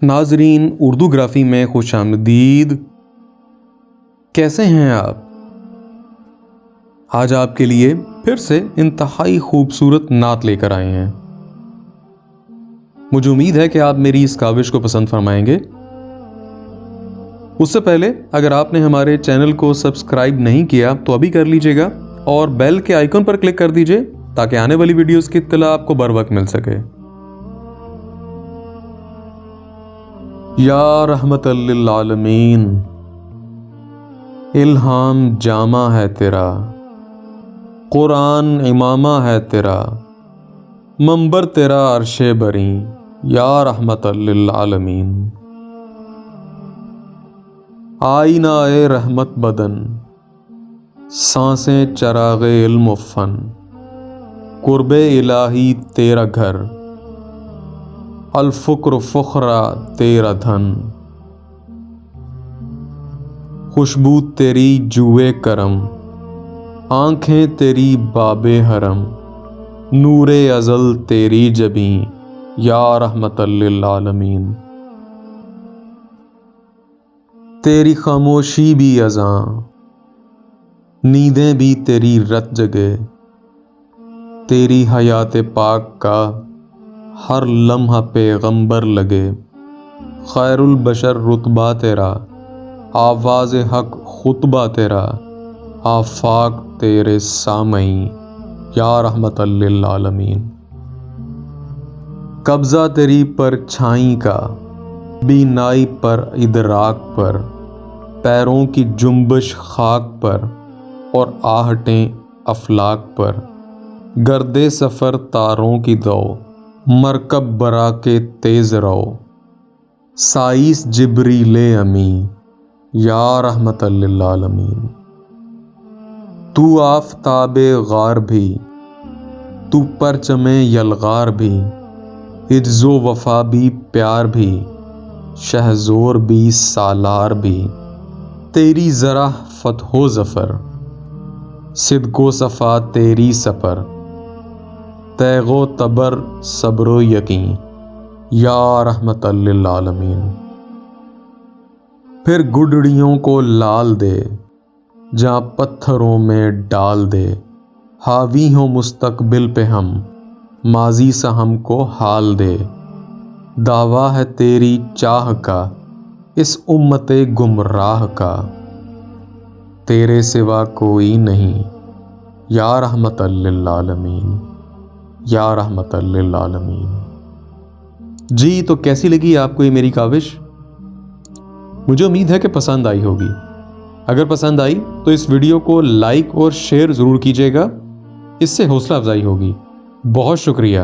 ناظرین اردو گرافی میں خوش آمدید. کیسے ہیں آپ؟ آج آپ کے لیے پھر سے انتہائی خوبصورت نعت لے کر آئے ہیں. مجھے امید ہے کہ آپ میری اس کاوش کو پسند فرمائیں گے. اس سے پہلے اگر آپ نے ہمارے چینل کو سبسکرائب نہیں کیا تو ابھی کر لیجئے گا اور بیل کے آئیکن پر کلک کر دیجئے تاکہ آنے والی ویڈیوز کی اطلاع آپ کو بر وقت مل سکے. یا رحمت للعالمین، الہام جامع ہے تیرا، قرآن امامہ ہے تیرا، منبر تیرا عرش بری، یا رحمت للعالمین. آئینہ اے رحمت بدن، سانسیں چراغ علم و فن، قرب الہی تیرا گھر، الفقر فخرا تیرا دھن. خوشبو تیری جوئے کرم، آنکھیں تیری باب حرم، نور ازل تیری جبیں، یا رحمت للعالمین. تیری خاموشی بھی اذاں، نیندیں بھی تیری رت جگے، تیری حیات پاک کا ہر لمحہ پیغمبر لگے. خیر البشر رتبہ تیرا، آواز حق خطبہ تیرا، آفاق تیرے سامعین، یا رحمت للعالمین. قبضہ تیری پرچھائی کا، بینائی پر ادراک پر، پیروں کی جنبش خاک پر اور آہٹیں افلاک پر. گرد سفر تاروں کی دو، مرکب برا کے تیز رو، سائس جبریل امی، یا رحمت للعالمین. تو آفتاب غار بھی، تو پرچم یلغار بھی، عجز و وفا بھی پیار بھی، شہزور بھی سالار بھی. تیری ذرا فتح و ظفر، صدق و صفا تیری سپر، تیغ و تبر صبر و یقین، یا رحمت للعالمین. پھر گڈڑیوں کو لال دے، جہاں پتھروں میں ڈال دے. حاوی ہوں مستقبل پہ ہم، ماضی سا ہم کو حال دے. دعویٰ ہے تیری چاہ کا، اس امت گمراہ کا، تیرے سوا کوئی نہیں، یا رحمت للعالمین، یا رحمت للعالمین. جی تو کیسی لگی آپ کو یہ میری کاوش؟ مجھے امید ہے کہ پسند آئی ہوگی. اگر پسند آئی تو اس ویڈیو کو لائک اور شیئر ضرور کیجیے گا، اس سے حوصلہ افزائی ہوگی. بہت شکریہ.